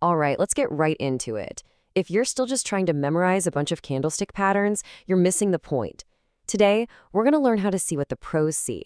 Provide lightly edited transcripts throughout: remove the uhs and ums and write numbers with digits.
All right, let's get right into it. If you're still just trying to memorize a bunch of candlestick patterns, you're missing the point. Today, we're going to learn how to see what the pros see.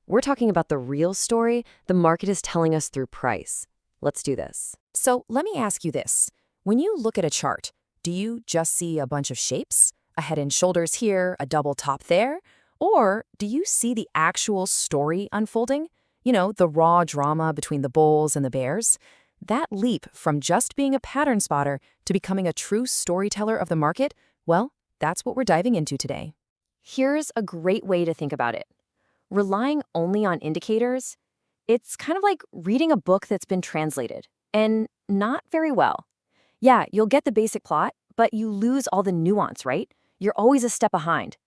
We're talking about the real story the market is telling us through price. Let's do this. So let me ask you this. When you look at a chart, do you just see a bunch of shapes? A head and shoulders here, a double top there? Or do you see the actual story unfolding? The raw drama between the bulls and the bears? That leap from just being a pattern spotter to becoming a true storyteller of the market, well, that's what we're diving into today. Here's a great way to think about it. Relying only on indicators, it's kind of like reading a book that's been translated, and not very well. Yeah, you'll get the basic plot, but you lose all the nuance, right? You're always a step behind.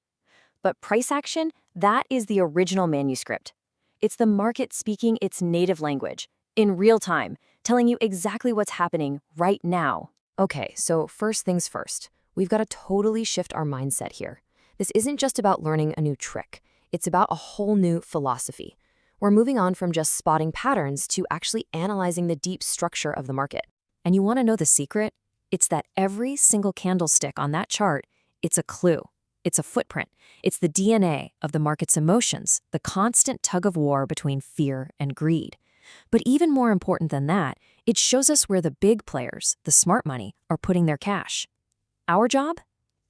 But price action, that is the original manuscript. It's the market speaking its native language, in real time, telling you exactly what's happening right now. Okay, so first things first. We've got to totally shift our mindset here. This isn't just about learning a new trick. It's about a whole new philosophy. We're moving on from just spotting patterns to actually analyzing the deep structure of the market. And you want to know the secret? It's that every single candlestick on that chart, it's a clue. It's a footprint. It's the DNA of the market's emotions, the constant tug of war between fear and greed. But even more important than that, it shows us where the big players, the smart money, are putting their cash. Our job?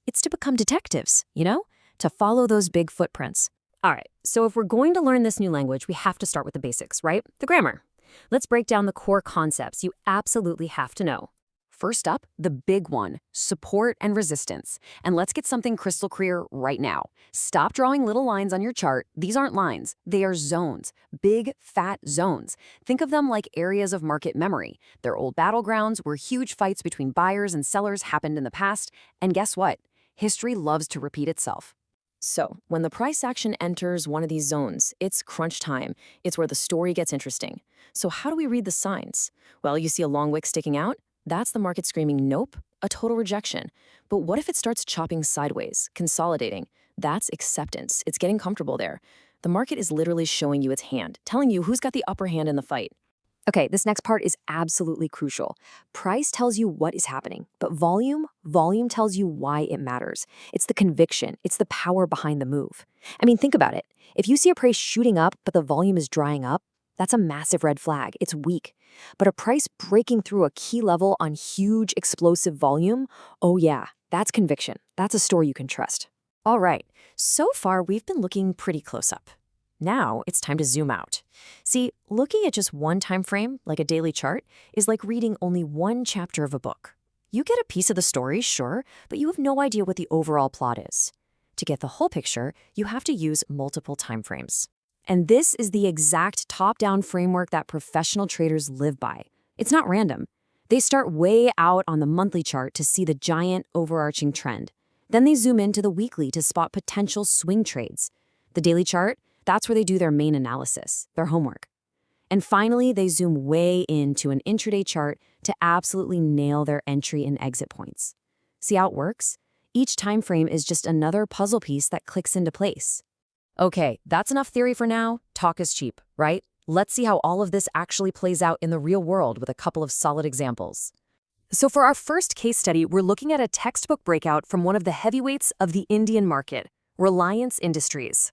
It's to become detectives, to follow those big footprints. All right, so if we're going to learn this new language, we have to start with the basics, right? The grammar. Let's break down the core concepts you absolutely have to know. First up, the big one, support and resistance. And let's get something crystal clear right now. Stop drawing little lines on your chart. These aren't lines. They are zones. Big, fat zones. Think of them like areas of market memory. They're old battlegrounds where huge fights between buyers and sellers happened in the past. And guess what? History loves to repeat itself. So, when the price action enters one of these zones, it's crunch time. It's where the story gets interesting. So how do we read the signs? Well, you see a long wick sticking out? That's the market screaming, nope, a total rejection. But what if it starts chopping sideways, consolidating? That's acceptance. It's getting comfortable there. The market is literally showing you its hand, telling you who's got the upper hand in the fight. Okay, this next part is absolutely crucial. Price tells you what is happening, but volume tells you why it matters. It's the conviction, it's the power behind the move. I mean, think about it. If you see a price shooting up, but the volume is drying up, that's a massive red flag. It's weak. But a price breaking through a key level on huge explosive volume, oh yeah, that's conviction. That's a story you can trust. All right, so far we've been looking pretty close up. Now it's time to zoom out. See, looking at just one time frame, like a daily chart, is like reading only one chapter of a book. You get a piece of the story, sure, but you have no idea what the overall plot is. To get the whole picture, you have to use multiple time frames. And this is the exact top-down framework that professional traders live by. It's not random. They start way out on the monthly chart to see the giant overarching trend. Then they zoom into the weekly to spot potential swing trades. The daily chart, that's where they do their main analysis, their homework. And finally, they zoom way into an intraday chart to absolutely nail their entry and exit points. See how it works? Each time frame is just another puzzle piece that clicks into place. Okay, that's enough theory for now. Talk is cheap, right? Let's see how all of this actually plays out in the real world with a couple of solid examples. So for our first case study, we're looking at a textbook breakout from one of the heavyweights of the Indian market, Reliance Industries.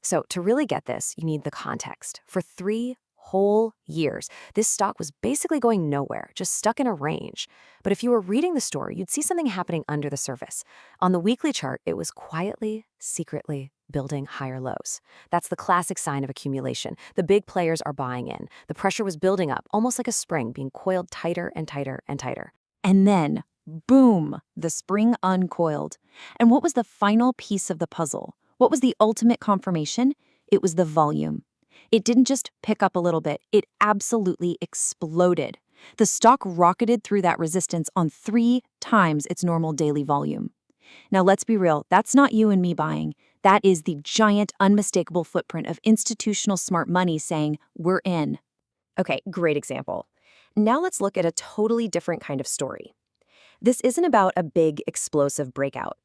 So to really get this, you need the context. For 3 whole years, this stock was basically going nowhere, just stuck in a range. But if you were reading the story, you'd see something happening under the surface. On the weekly chart, it was quietly, secretly building higher lows. That's the classic sign of accumulation. The big players are buying in. The pressure was building up, almost like a spring, being coiled tighter and tighter and tighter. And then, boom, the spring uncoiled. And what was the final piece of the puzzle? What was the ultimate confirmation? It was the volume. It didn't just pick up a little bit, it absolutely exploded. The stock rocketed through that resistance on 3 times its normal daily volume. Now let's be real, that's not you and me buying. That is the giant, unmistakable footprint of institutional smart money saying, we're in. Okay, great example. Now let's look at a totally different kind of story. This isn't about a big, explosive breakout.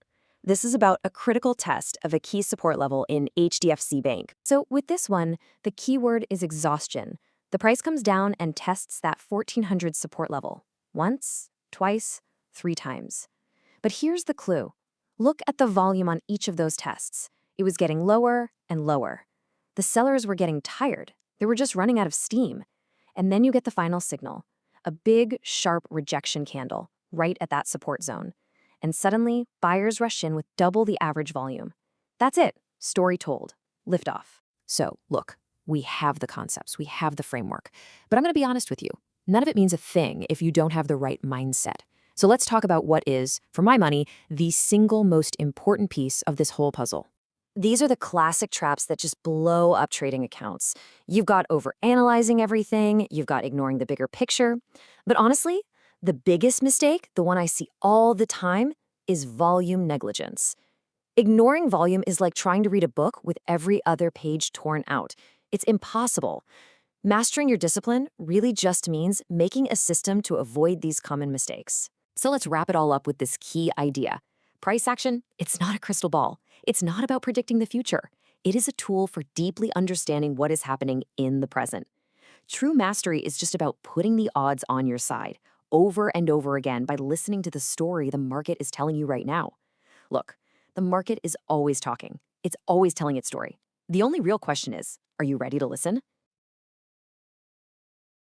This is about a critical test of a key support level in HDFC Bank. So with this one, the keyword is exhaustion. The price comes down and tests that 1400 support level. Once, twice, 3 times. But here's the clue. Look at the volume on each of those tests. It was getting lower and lower. The sellers were getting tired. They were just running out of steam. And then you get the final signal, a big, sharp rejection candle right at that support zone. And suddenly, buyers rush in with double the average volume. That's it. Story told. Liftoff. So, look, we have the concepts, we have the framework. But I'm going to be honest with you. None of it means a thing if you don't have the right mindset. So let's talk about what is, for my money, the single most important piece of this whole puzzle. These are the classic traps that just blow up trading accounts. You've got overanalyzing everything, you've got ignoring the bigger picture. But honestly, the biggest mistake, the one I see all the time, is volume negligence. Ignoring volume is like trying to read a book with every other page torn out. It's impossible. Mastering your discipline really just means making a system to avoid these common mistakes. So let's wrap it all up with this key idea. Price action, it's not a crystal ball. It's not about predicting the future. It is a tool for deeply understanding what is happening in the present. True mastery is just about putting the odds on your side over and over again by listening to the story the market is telling you right now. Look, the market is always talking. It's always telling its story. The only real question is, are you ready to listen?